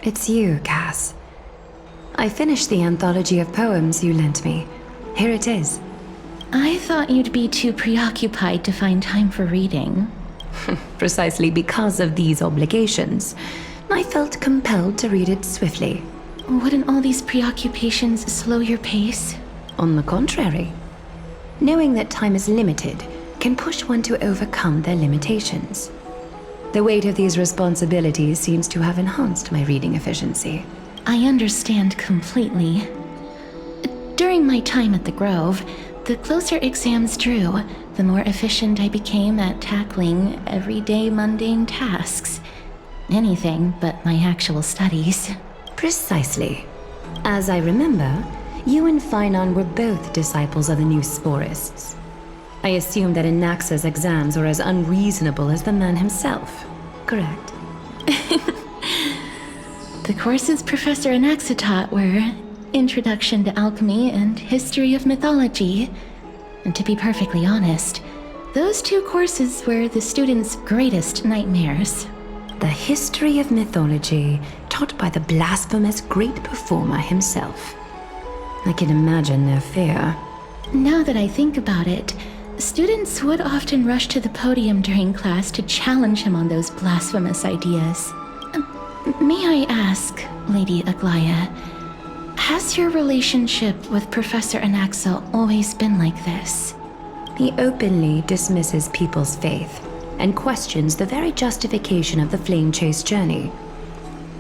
it's you, Cass. I finished the anthology of poems you lent me. Here it is. I thought you'd be too preoccupied to find time for reading. Precisely because of these obligations, I felt compelled to read it swiftly. Wouldn't all these preoccupations slow your pace? On the contrary. Knowing that time is limited can push one to overcome their limitations. The weight of these responsibilities seems to have enhanced my reading efficiency. I understand completely. During my time at the Grove, the closer exams drew, the more efficient I became at tackling everyday mundane tasks. Anything but my actual studies. Precisely. As I remember, you and Finon were both disciples of the new Sporists. I assume that Anaxa's exams were as unreasonable as the man himself, correct? The courses Professor Anaxa taught were Introduction to Alchemy and History of Mythology. And to be perfectly honest, those two courses were the students' greatest nightmares. The History of Mythology, taught by the blasphemous great performer himself. I can imagine their fear. Now that I think about it, students would often rush to the podium during class to challenge him on those blasphemous ideas. May I ask, Lady Aglaya, has your relationship with Professor Anaxa always been like this? He openly dismisses people's faith and questions the very justification of the flame chase journey.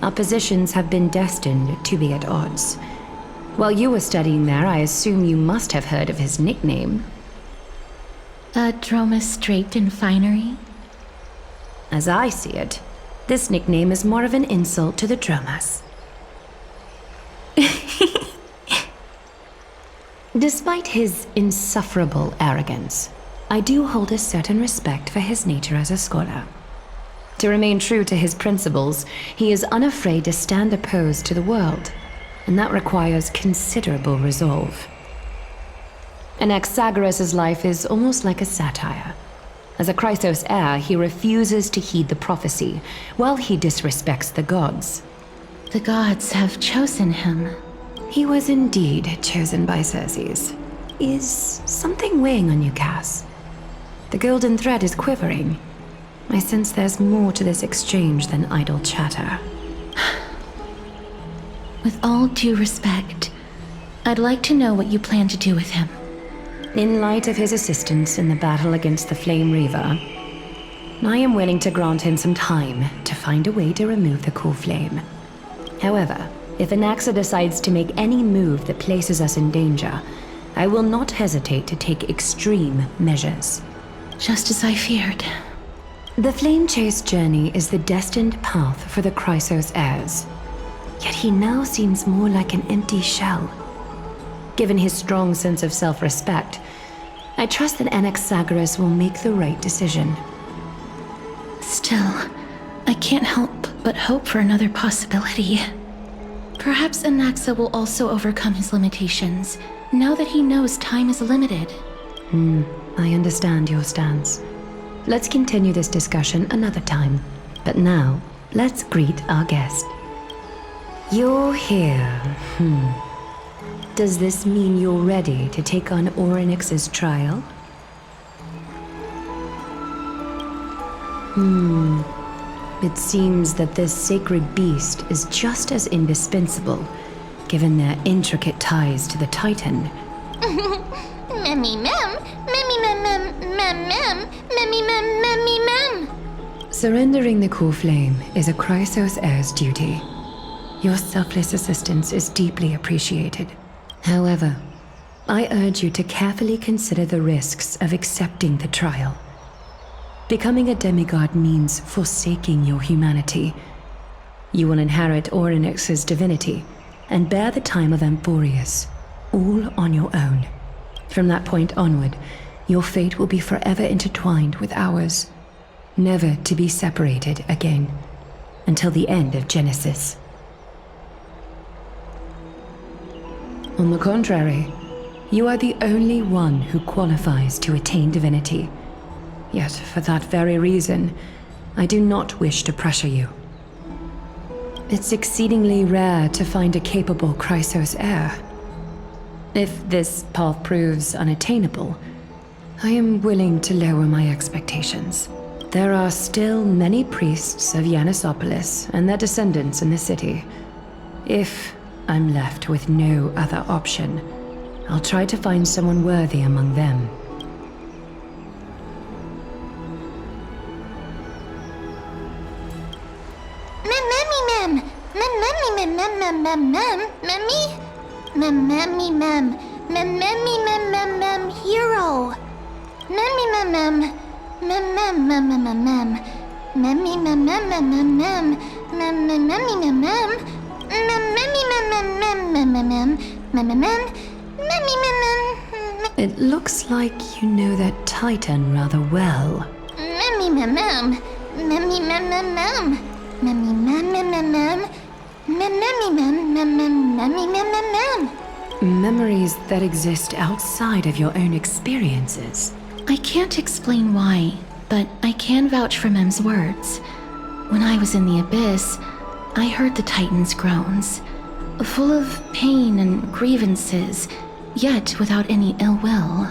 Our positions have been destined to be at odds. While you were studying there, I assume you must have heard of his nickname. Dromus draped in finery? As I see it, this nickname is more of an insult to the Dromas. Despite his insufferable arrogance, I do hold a certain respect for his nature as a scholar. To remain true to his principles, he is unafraid to stand opposed to the world, and that requires considerable resolve. Anaxagoras' life is almost like a satire. As a Chrysos heir, he refuses to heed the prophecy, while he disrespects the gods. The gods have chosen him. He was indeed chosen by Circes. Is something weighing on you, Cass? The golden thread is quivering. I sense there's more to this exchange than idle chatter. With all due respect, I'd like to know what you plan to do with him. In light of his assistance in the battle against the Flame Reaver, I am willing to grant him some time to find a way to remove the cool flame. However, if Anaxa decides to make any move that places us in danger, I will not hesitate to take extreme measures. Just as I feared. The Flame Chase journey is the destined path for the Chrysos heirs. Yet he now seems more like an empty shell. Given his strong sense of self-respect, I trust that Anaxagoras will make the right decision. Still, I can't help but hope for another possibility. Perhaps Anaxa will also overcome his limitations, now that he knows time is limited. I understand your stance. Let's continue this discussion another time. But now, let's greet our guest. You're here. Does this mean you're ready to take on Orynyx's trial? It seems that this sacred beast is just as indispensable, given their intricate ties to the Titan. Memmy mem, memmy mem mem mem mem, memmy mem memmy mem. Surrendering the cool flame is a Chrysos heir's duty. Your selfless assistance is deeply appreciated. However, I urge you to carefully consider the risks of accepting the trial. Becoming a demigod means forsaking your humanity. You will inherit Orynyx's divinity and bear the time of Amphorius, all on your own. From that point onward, your fate will be forever intertwined with ours, never to be separated again, until the end of Genesis. On the contrary, you are the only one who qualifies to attain divinity. Yet, for that very reason, I do not wish to pressure you. It's exceedingly rare to find a capable Chrysos heir. If this path proves unattainable, I am willing to lower my expectations. There are still many priests of Yanissopolis and their descendants in the city. If I'm left with no other option, I'll try to find someone worthy among them. Hero. It looks like you know that Titan rather well. Memories that exist outside of your own experiences. I can't explain why, but I can vouch for Mem's words. When I was in the abyss, I heard the Titan's groans, full of pain and grievances, yet without any ill will.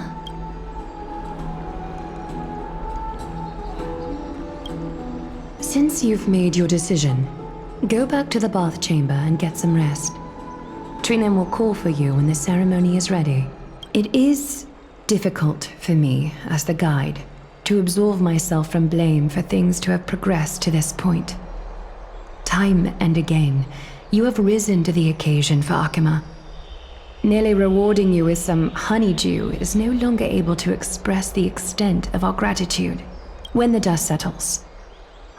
Since you've made your decision, go back to the bath chamber and get some rest. Trinem will call for you when the ceremony is ready. It is difficult for me, as the guide, to absolve myself from blame for things to have progressed to this point. Time and again, you have risen to the occasion for Akima. Nearly rewarding you with some honeydew is no longer able to express the extent of our gratitude. When the dust settles,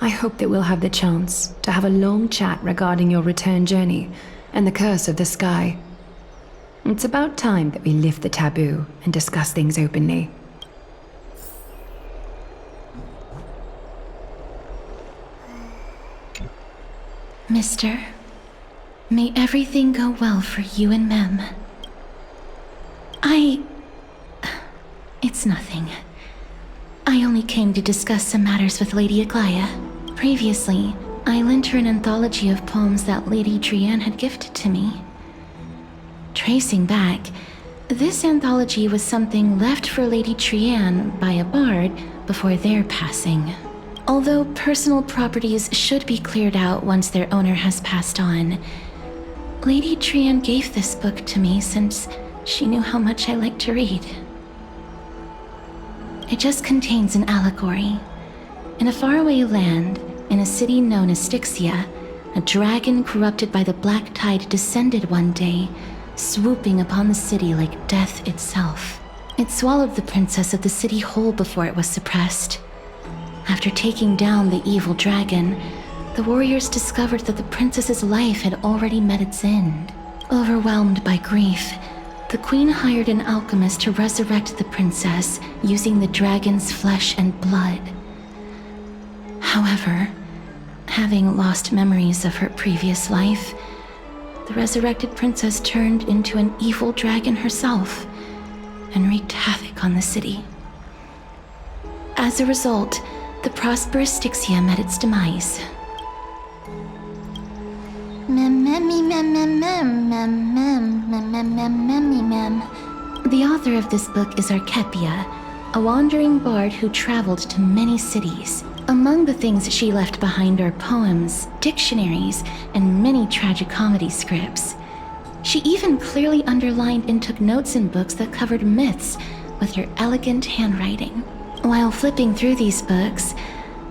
I hope that we'll have the chance to have a long chat regarding your return journey and the curse of the sky. It's about time that we lift the taboo and discuss things openly. Mister, may everything go well for you and Mem. It's nothing. I only came to discuss some matters with Lady Aglaya. Previously, I lent her an anthology of poems that Lady Trianne had gifted to me. Tracing back, this anthology was something left for Lady Trianne by a bard before their passing. Although personal properties should be cleared out once their owner has passed on, Lady Trianne gave this book to me since she knew how much I liked to read. It just contains an allegory. In a faraway land, in a city known as Styxia, a dragon corrupted by the black tide descended one day, swooping upon the city like death itself. It swallowed the princess of the city whole before it was suppressed. After taking down the evil dragon, the warriors discovered that the princess's life had already met its end. Overwhelmed by grief, the queen hired an alchemist to resurrect the princess using the dragon's flesh and blood. However, having lost memories of her previous life, the resurrected princess turned into an evil dragon herself and wreaked havoc on the city. As a result, the prosperous Styxia met its demise. The author of this book is Archepia, a wandering bard who traveled to many cities. Among the things she left behind are poems, dictionaries, and many tragicomedy scripts. She even clearly underlined and took notes in books that covered myths with her elegant handwriting. While flipping through these books,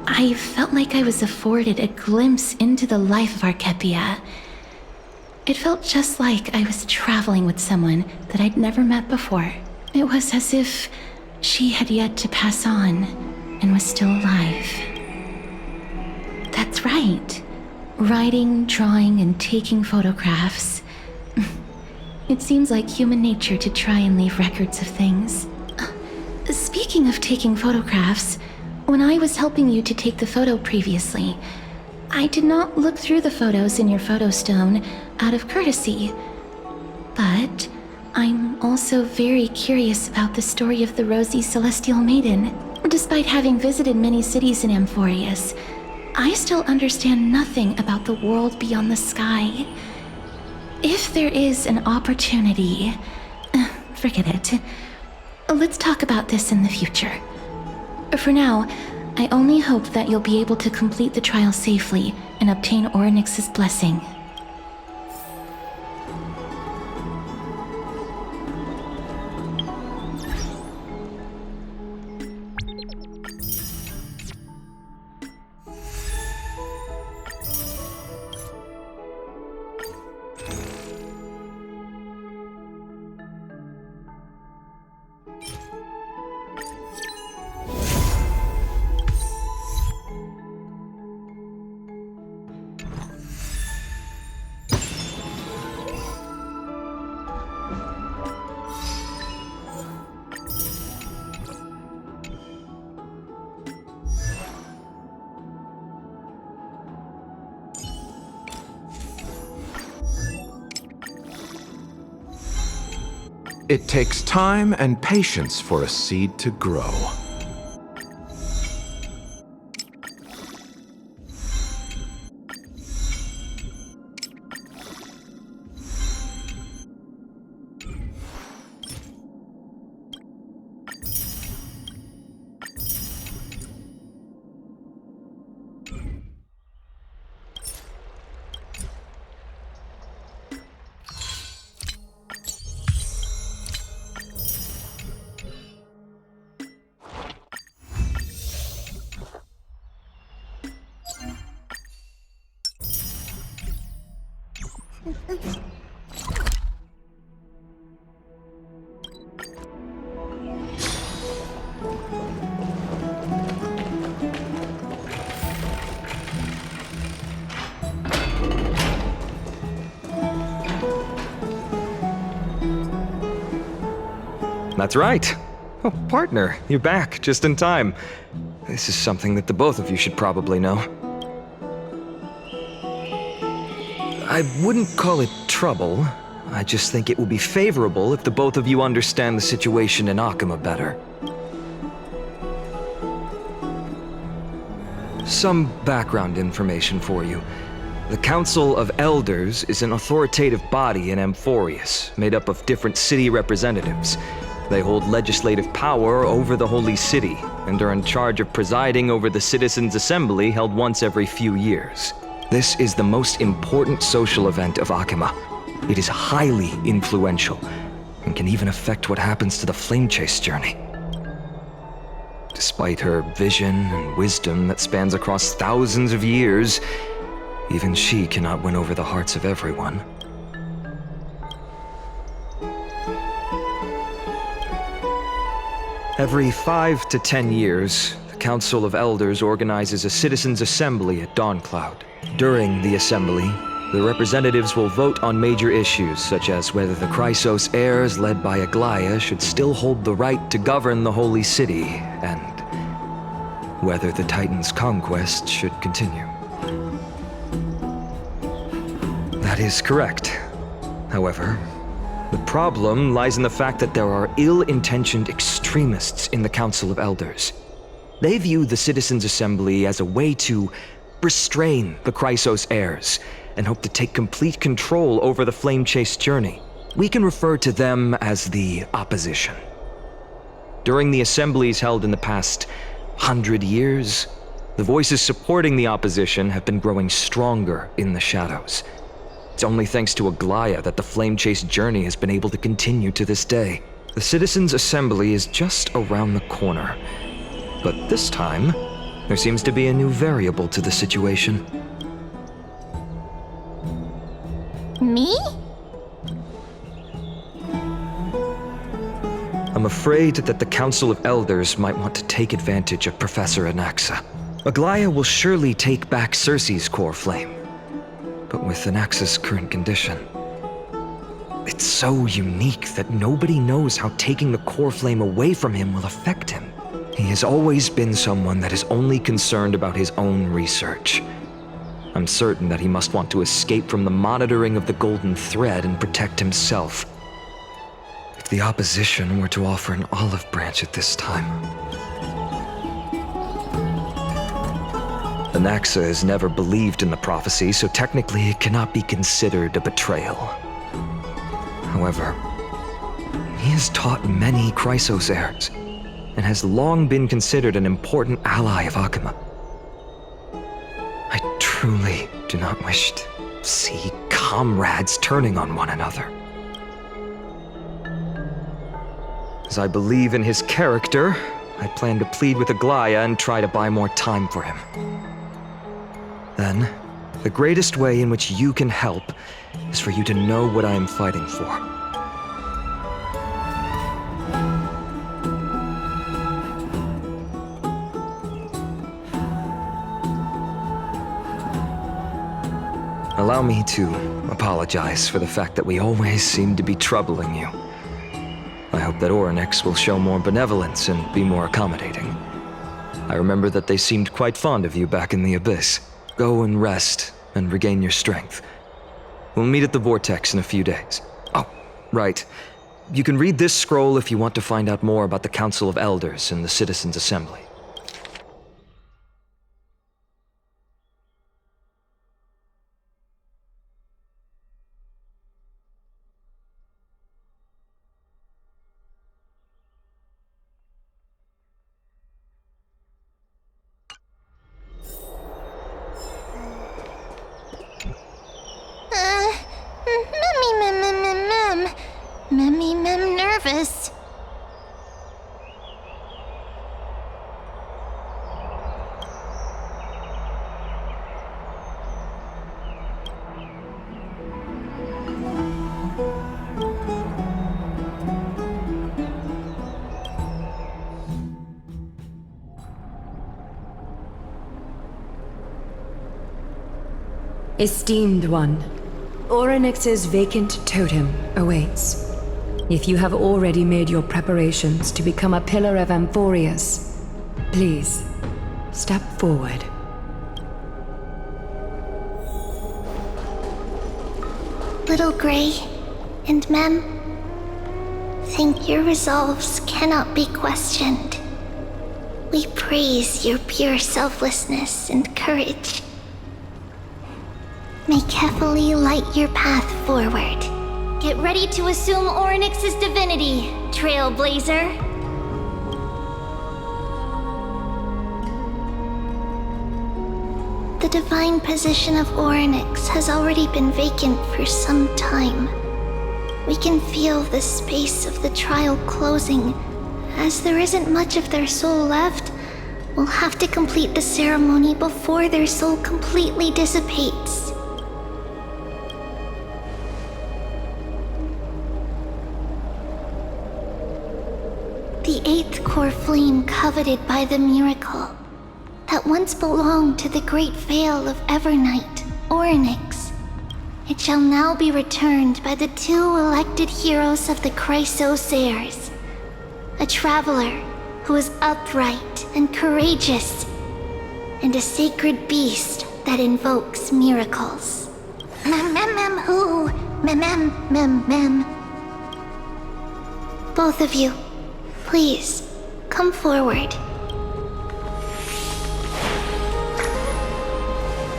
I felt like I was afforded a glimpse into the life of Archepia. It felt just like I was traveling with someone that I'd never met before. It was as if she had yet to pass on and was still alive. That's right. Writing, drawing, and taking photographs. It seems like human nature to try and leave records of things. Speaking of taking photographs, when I was helping you to take the photo previously, I did not look through the photos in your photo stone out of courtesy. But I'm also very curious about the story of the Rosy Celestial Maiden. Despite having visited many cities in Amphorius, I still understand nothing about the world beyond the sky. If there is an opportunity, forget it. Let's talk about this in the future. For now, I only hope that you'll be able to complete the trial safely and obtain Orynyx's blessing. It takes time and patience for a seed to grow. That's right. Oh, partner, you're back, just in time. This is something that the both of you should probably know. I wouldn't call it trouble. I just think it will be favorable if the both of you understand the situation in Akima better. Some background information for you. The Council of Elders is an authoritative body in Amphorius, made up of different city representatives. They hold legislative power over the Holy City, and are in charge of presiding over the Citizens' Assembly held once every few years. This is the most important social event of Akima. It is highly influential, and can even affect what happens to the Flame Chase journey. Despite her vision and wisdom that spans across thousands of years, even she cannot win over the hearts of everyone. Every 5 to 10 years, the Council of Elders organizes a Citizens' Assembly at Dawncloud. During the assembly, the representatives will vote on major issues, such as whether the Chrysos heirs led by Aglaia should still hold the right to govern the Holy City, and whether the Titan's conquest should continue. That is correct. However, the problem lies in the fact that there are ill-intentioned extremists in the Council of Elders. They view the Citizens' Assembly as a way to restrain the Chrysos heirs, and hope to take complete control over the Flame Chase journey. We can refer to them as the opposition. During the assemblies held in the past 100 years, the voices supporting the opposition have been growing stronger in the shadows. It's only thanks to Aglaia that the Flame Chase journey has been able to continue to this day. The Citizens' Assembly is just around the corner. But this time, there seems to be a new variable to the situation. Me? I'm afraid that the Council of Elders might want to take advantage of Professor Anaxa. Aglaia will surely take back Circe's core flame. But with Anaxa's current condition, it's so unique that nobody knows how taking the core flame away from him will affect him. He has always been someone that is only concerned about his own research. I'm certain that he must want to escape from the monitoring of the Golden Thread and protect himself. If the opposition were to offer an olive branch at this time... The Naxa has never believed in the prophecy, so technically it cannot be considered a betrayal. However, he has taught many Chrysos heirs, and has long been considered an important ally of Akuma. I truly do not wish to see comrades turning on one another. As I believe in his character, I plan to plead with Aglaya and try to buy more time for him. Then, the greatest way in which you can help is for you to know what I am fighting for. Allow me to apologize for the fact that we always seem to be troubling you. I hope that Orynyx will show more benevolence and be more accommodating. I remember that they seemed quite fond of you back in the Abyss. Go and rest and regain your strength. We'll meet at the Vortex in a few days. Oh, right. You can read this scroll if you want to find out more about the Council of Elders and the Citizens' Assembly. Mem nervous. Esteemed one, Orynyx's vacant totem awaits. If you have already made your preparations to become a pillar of Amphorius, please, step forward. Little Grey and Mem, think your resolves cannot be questioned. We praise your pure selflessness and courage. May Kefali light your path forward. Get ready to assume Orynyx's divinity, Trailblazer. The divine position of Orynyx has already been vacant for some time. We can feel the space of the trial closing. As there isn't much of their soul left, we'll have to complete the ceremony before their soul completely dissipates. The eighth core flame coveted by the miracle that once belonged to the great Veil of Evernight, Orynyx. It shall now be returned by the two elected heroes of the Chrysos heirs. A traveler who is upright and courageous, and a sacred beast that invokes miracles. Who? Both of you, please, come forward.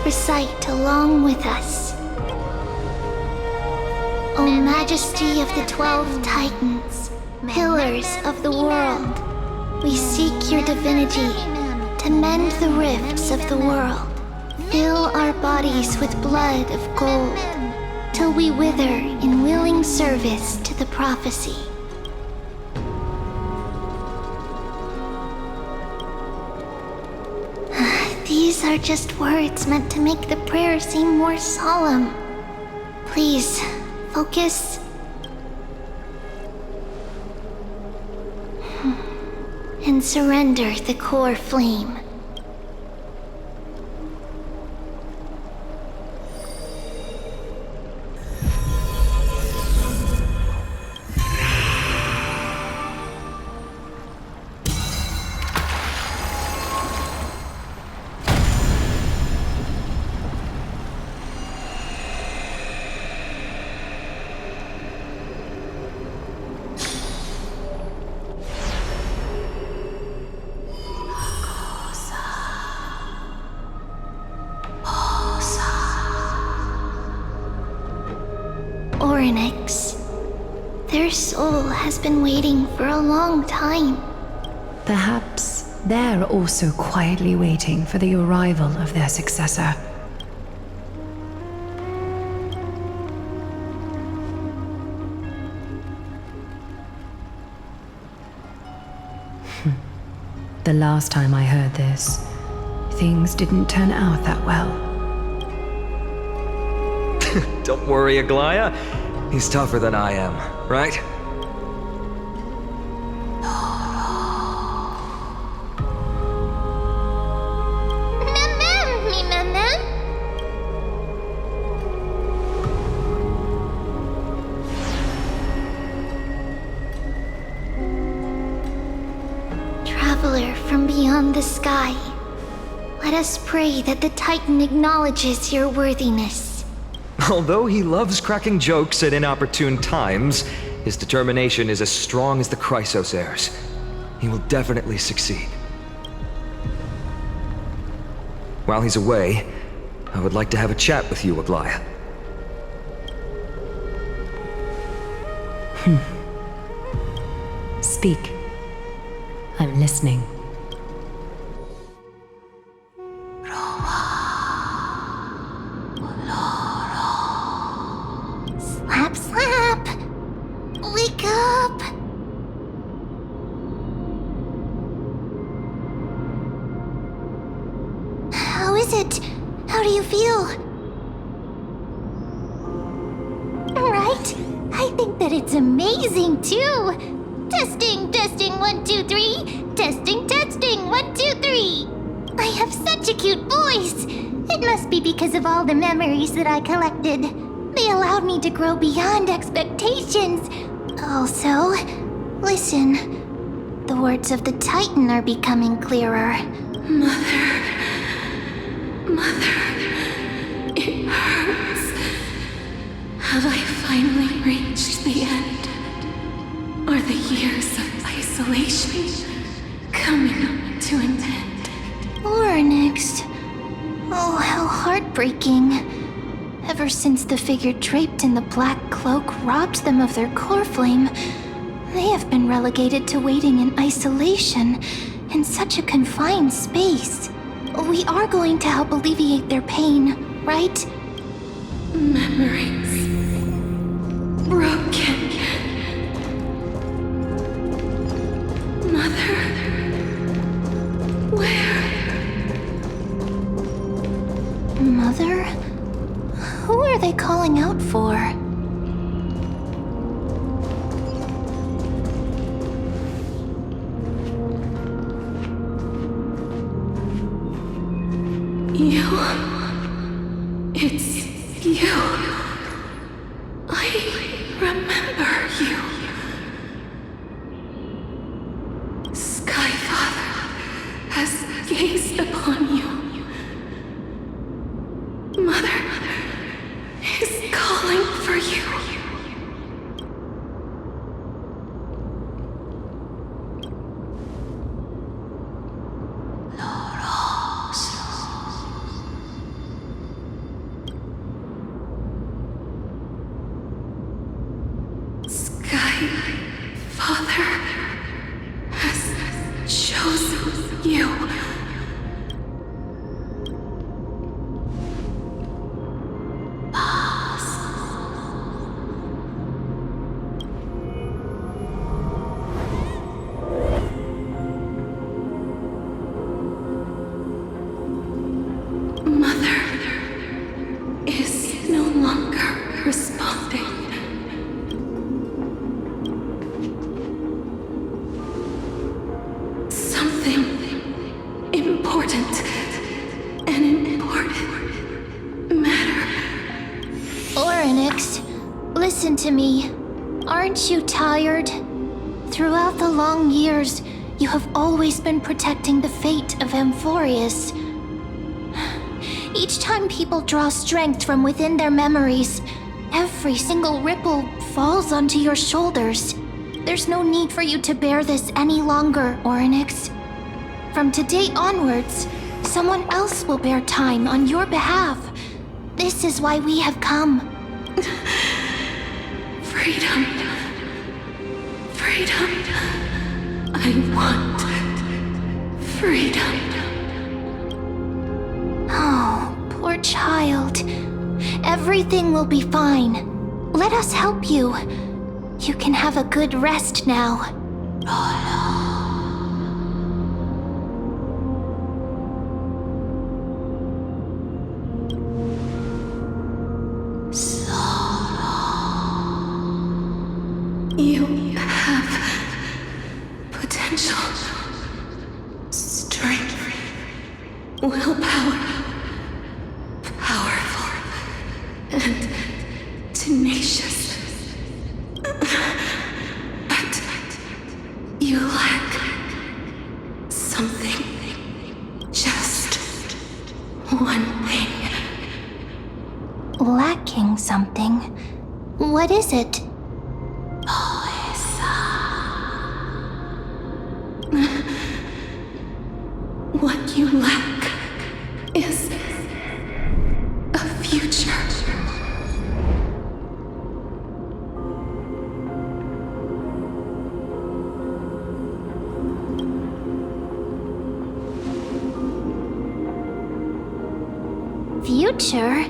Recite along with us. O Majesty of the 12 Titans, pillars of the world, we seek your divinity to mend the rifts of the world. Fill our bodies with blood of gold, till we wither in willing service to the prophecy. These are just words meant to make the prayer seem more solemn. Please, focus. And surrender the core flame. Their soul has been waiting for a long time. Perhaps they're also quietly waiting for the arrival of their successor. The last time I heard this, things didn't turn out that well. Don't worry, Aglaya. He's tougher than I am, right? Traveler from beyond the sky, let us pray that the Titan acknowledges your worthiness. Although he loves cracking jokes at inopportune times, his determination is as strong as the Chrysos heirs. He will definitely succeed. While he's away, I would like to have a chat with you, Aglaya. Speak. I'm listening. Slap, slap! Wake up! How is it? How do you feel? Right? I think that it's amazing too! Testing, testing, 1, 2, 3. Testing, testing, 1, 2, 3. I have such a cute voice. It must be because of all the memories that I collected. They allowed me to grow beyond expectations. Also, listen. The words of the Titan are becoming clearer. Mother, it hurts. Have I finally reached the end? Are the years of isolation coming to an end? Oryx. Oh, how heartbreaking. Ever since the figure draped in the black cloak robbed them of their core flame, they have been relegated to waiting in isolation in such a confined space. We are going to help alleviate their pain, right? Memories broken. Mother, where? Mother? Who are they calling out for? You. It's you. I remember you. Skyfather has gazed upon you. Mother is calling for you. Skyfather has chosen you. Mother is no longer responding. Something important, an important matter. Oryx, listen to me. Aren't you tired? Throughout the long years, you have always been protecting the fate of Amphorius. Each time people draw strength from within their memories, every single ripple falls onto your shoulders. There's no need for you to bear this any longer, Oryx. From today onwards, someone else will bear time on your behalf. This is why we have come. Freedom Freedom. I want freedom. Oh, poor child. Everything will be fine. Let us help you. You can have a good rest now. You have potential, strength, willpower, powerful, and tenacious. But you lack something. Just one thing. Lacking something? What is it? What you lack is a future. Future?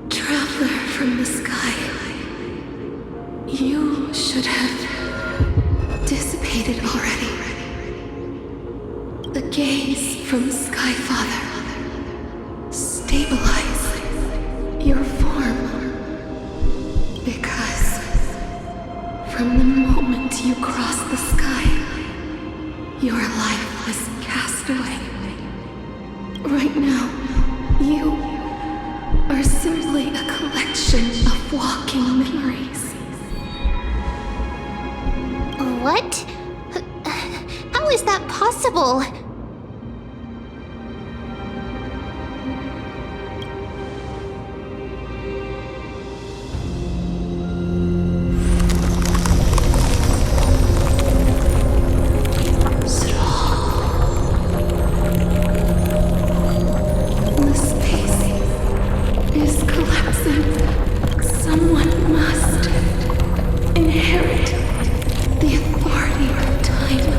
Traveler from the sky, you should have dissipated already. The gaze from the Sky Father stabilized your form. Because from the moment you crossed the sky, your life was cast away. Right now, you are simply a collection of walking memories. What? How is that possible? The space is collapsing. Someone must inherit the authority of time.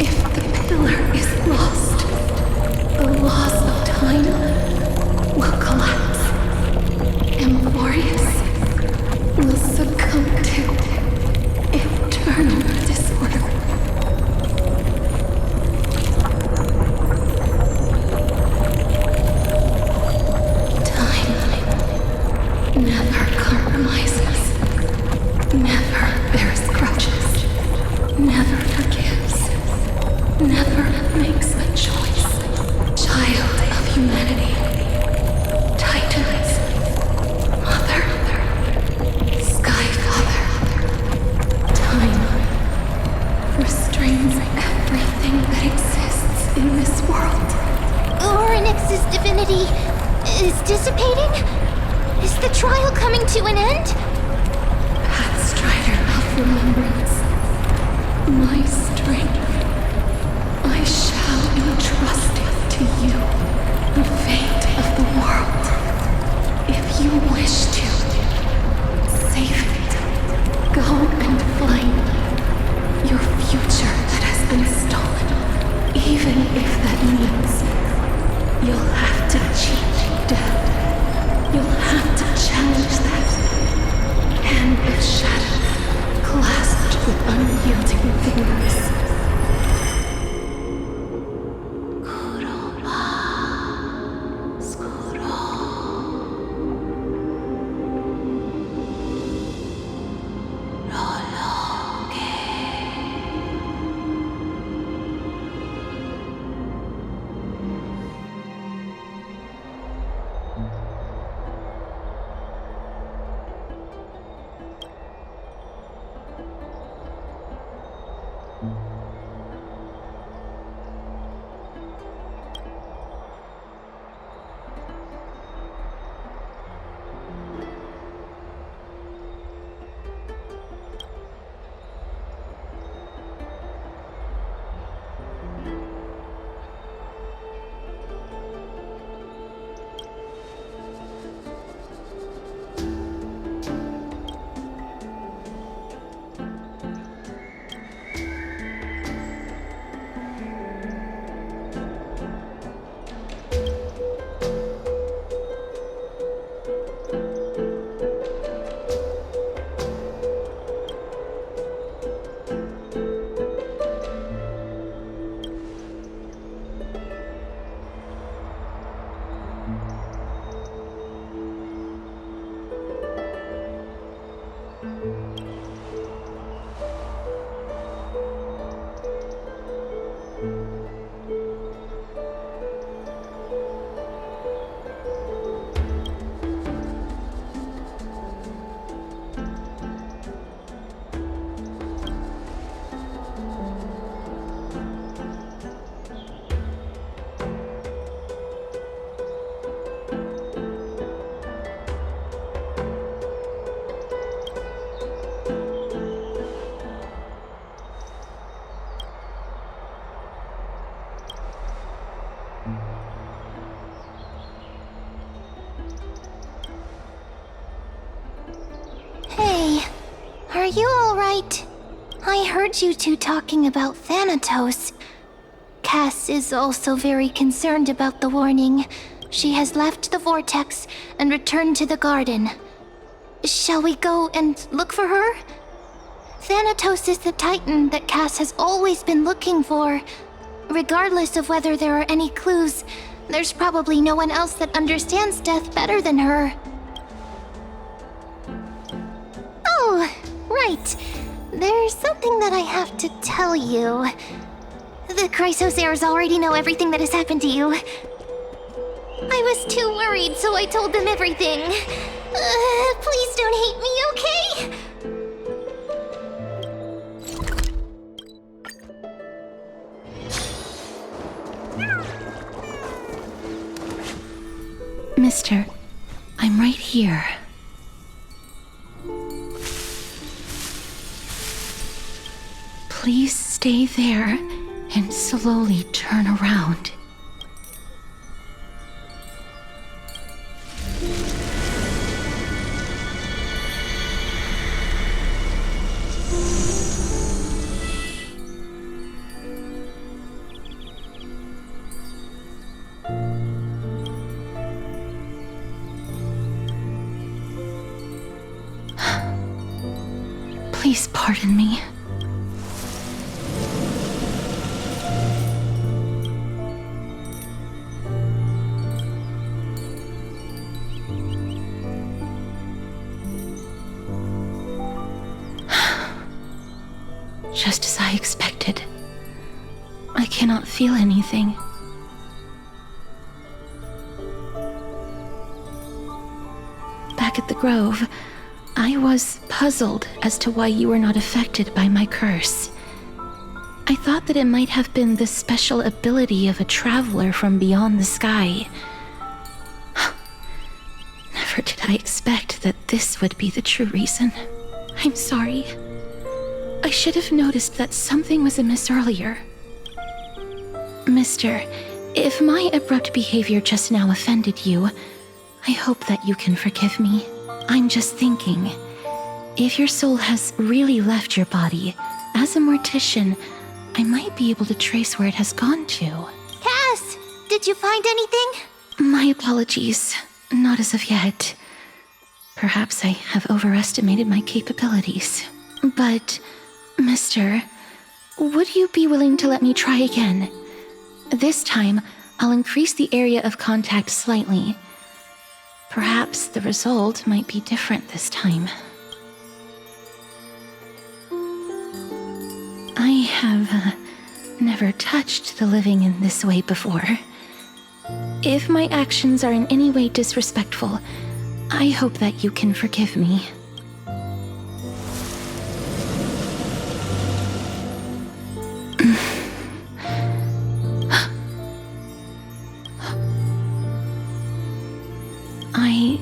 If the pillar is lost, the laws of time will collapse. Emborius will succumb to eternal disorder. Time never compromises, never bears grudges, never forgives, never makes a choice. Child of humanity, Titans, Mother, Sky Father, time restrains everything that exists in this world. Orynyx's divinity is dissipating? Is the trial coming to an end? Pathstrider of remembrance, my strength, I shall entrust it to you, the fate of the world. If you wish to, save it. Go and find your future that has been stolen, even if that means you'll have to cheat death. You'll have to challenge that. Hand of shadow, clasped with unyielding fingers. you alright? I heard you two talking about Thanatos. Cass is also very concerned about the warning. She has left the vortex and returned to the garden. Shall we go and look for her? Thanatos is the Titan that Cass has always been looking for. Regardless of whether there are any clues, there's probably no one else that understands death better than her. Oh, right. There's something that I have to tell you. The Chrysosaurs already know everything that has happened to you. I was too worried, so I told them everything. Please don't hate me, okay? Mister, I'm right here. Please stay there and slowly turn around. Please pardon me. Just as I expected. I cannot feel anything. Back at the Grove, I was puzzled as to why you were not affected by my curse. I thought that it might have been the special ability of a traveler from beyond the sky. Never did I expect that this would be the true reason. I'm sorry. I should have noticed that something was amiss earlier. Mister, if my abrupt behavior just now offended you, I hope that you can forgive me. I'm just thinking, if your soul has really left your body, as a mortician, I might be able to trace where it has gone to. Cass, did you find anything? My apologies. Not as of yet. Perhaps I have overestimated my capabilities. But, Mister, would you be willing to let me try again? This time, I'll increase the area of contact slightly. Perhaps the result might be different this time. I have never touched the living in this way before. If my actions are in any way disrespectful, I hope that you can forgive me. I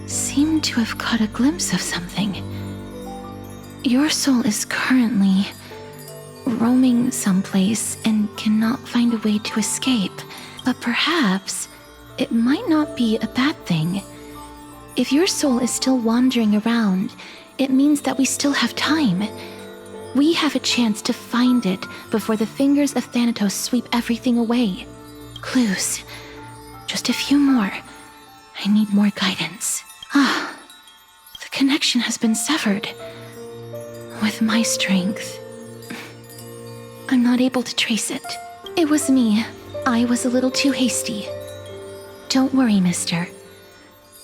seem to have caught a glimpse of something. Your soul is currently roaming someplace and cannot find a way to escape. But perhaps it might not be a bad thing. If your soul is still wandering around, it means that we still have time. We have a chance to find it before the fingers of Thanatos sweep everything away. Clues. Just a few more. I need more guidance. The connection has been severed. With my strength, I'm not able to trace it. It was me. I was a little too hasty. Don't worry, mister.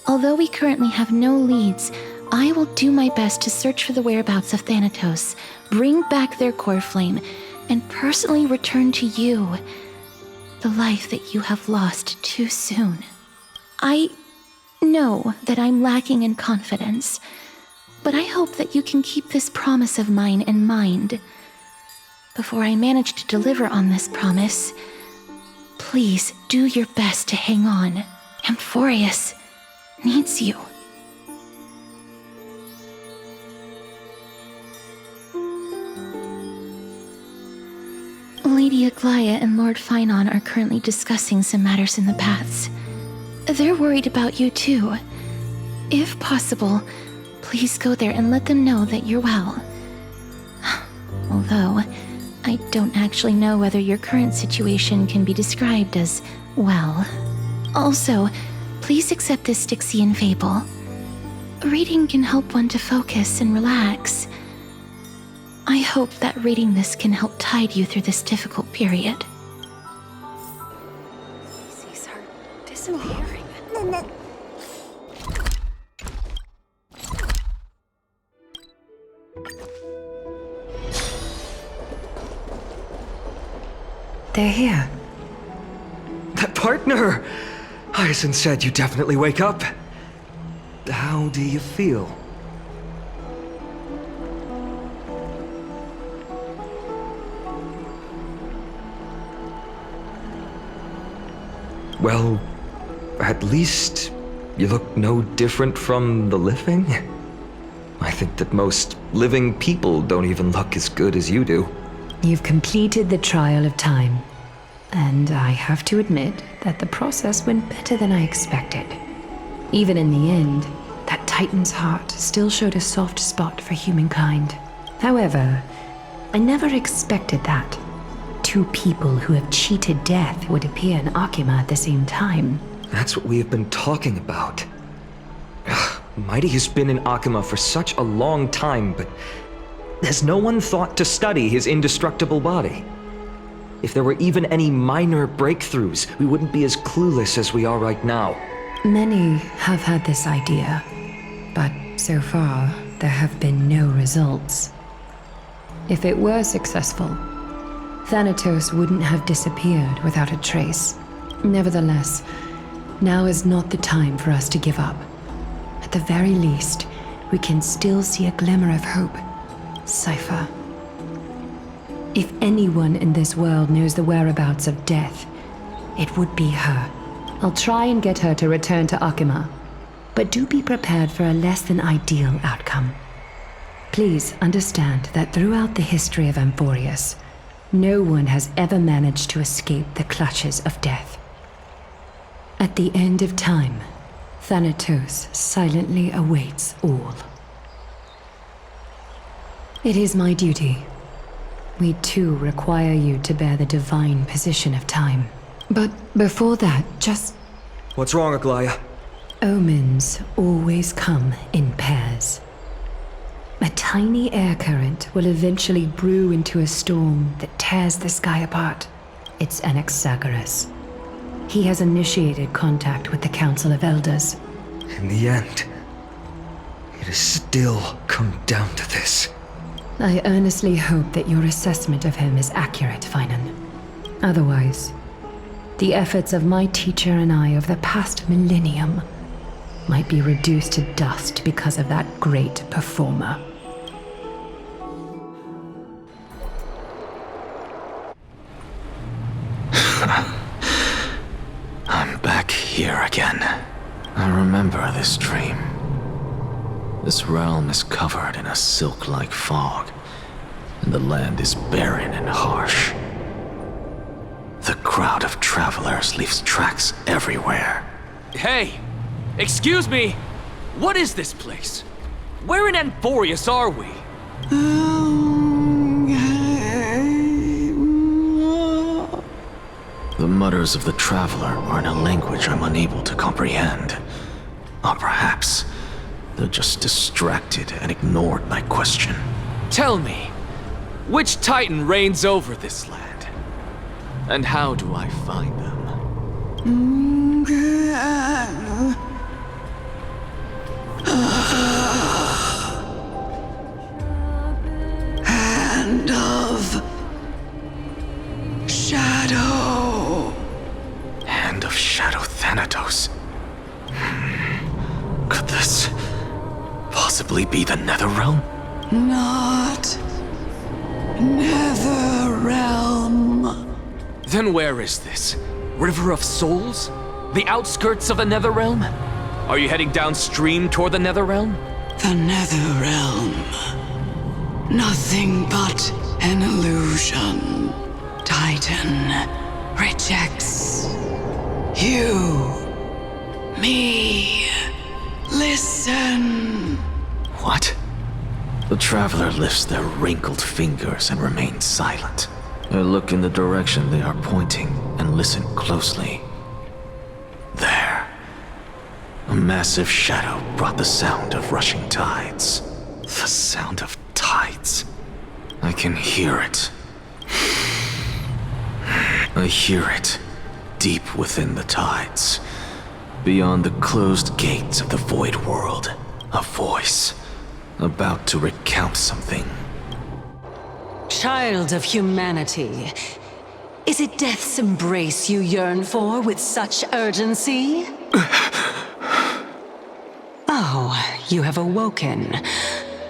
Although we currently have no leads, I will do my best to search for the whereabouts of Thanatos, bring back their core flame, and personally return to you the life that you have lost too soon. I know that I'm lacking in confidence, but I hope that you can keep this promise of mine in mind. Before I manage to deliver on this promise, please do your best to hang on. Amphorius needs you. Lady Aglaia and Lord Finon are currently discussing some matters in the paths. They're worried about you too. If possible, please go there and let them know that you're well. Although, I don't actually know whether your current situation can be described as well. Also, please accept this Styxian fable. Reading can help one to focus and relax. I hope that reading this can help tide you through this difficult period. Sees her disappearing. They're here. That partner! Hyacinth said you definitely wake up. How do you feel? Well, at least you look no different from the living. I think that most living people don't even look as good as you do. You've completed the trial of time, and I have to admit that the process went better than I expected. Even in the end, that Titan's heart still showed a soft spot for humankind. However, I never expected that two people who have cheated death would appear in Akima at the same time. That's what we have been talking about. Mighty has been in Akima for such a long time, but has no one thought to study his indestructible body? If there were even any minor breakthroughs, we wouldn't be as clueless as we are right now. Many have had this idea, but so far there have been no results. If it were successful, Thanatos wouldn't have disappeared without a trace. Nevertheless, now is not the time for us to give up. At the very least, we can still see a glimmer of hope. Sci-Fi. If anyone in this world knows the whereabouts of death, it would be her. I'll try and get her to return to Akima, but do be prepared for a less than ideal outcome. Please understand that throughout the history of Amphorius, no one has ever managed to escape the clutches of death. At the end of time, Thanatos silently awaits all. It is my duty. We too require you to bear the divine position of time. But before that, just... What's wrong, Aglaya? Omens always come in pairs. A tiny air current will eventually brew into a storm that tears the sky apart. It's Anaxagoras. He has initiated contact with the Council of Elders. In the end, it has still come down to this. I earnestly hope that your assessment of him is accurate, Finan. Otherwise, the efforts of my teacher and I over the past millennium might be reduced to dust because of that great performer. I'm back here again. I remember this dream. This realm is covered in a silk-like fog, and the land is barren and harsh. The crowd of travelers leaves tracks everywhere. Hey! Excuse me! What is this place? Where in Amphorius are we? The mutters of the traveler are in a language I'm unable to comprehend. Or perhaps they're just distracted and ignored my question. Tell me, which Titan reigns over this land? And how do I find them? Hand of Shadow. Hand of Shadow Thanatos. Could this possibly be the Netherrealm? Not Netherrealm. Then where is this? River of Souls? The outskirts of the Netherrealm? Are you heading downstream toward the Netherrealm? The Netherrealm. Nothing but an illusion. Titan rejects you. Me. Listen. What? The traveler lifts their wrinkled fingers and remains silent. I look in the direction they are pointing and listen closely. There. A massive shadow brought the sound of rushing tides. The sound of tides. I can hear it. I hear it, deep within the tides. Beyond the closed gates of the void world, a voice, about to recount something. Child of humanity, is it death's embrace you yearn for with such urgency? Oh, you have awoken.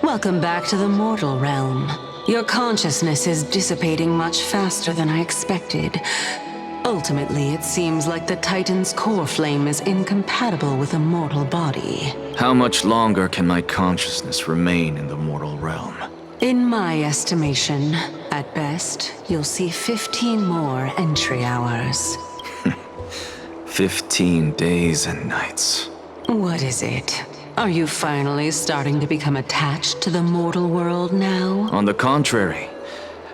Welcome back to the mortal realm. Your consciousness is dissipating much faster than I expected. Ultimately, it seems like the Titan's core flame is incompatible with a mortal body. How much longer can my consciousness remain in the mortal realm? In my estimation, at best, you'll see 15 more entry hours. 15 days and nights. What is it? Are you finally starting to become attached to the mortal world now? On the contrary,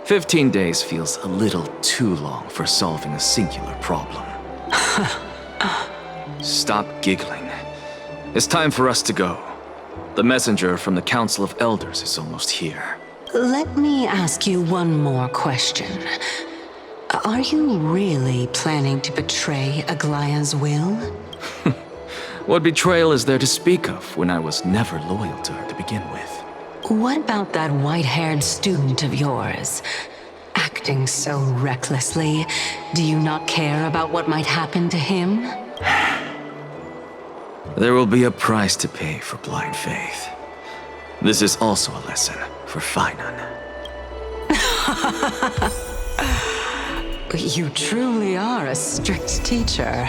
15 days feels a little too long for solving a singular problem. Stop giggling. It's time for us to go. The messenger from the Council of Elders is almost here. Let me ask you one more question. Are you really planning to betray Aglaya's will? What betrayal is there to speak of when I was never loyal to her to begin with? What about that white-haired student of yours? Acting so recklessly, do you not care about what might happen to him? There will be a price to pay for blind faith. This is also a lesson for Finan. You truly are a strict teacher.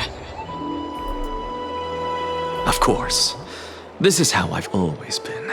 Of course. This is how I've always been.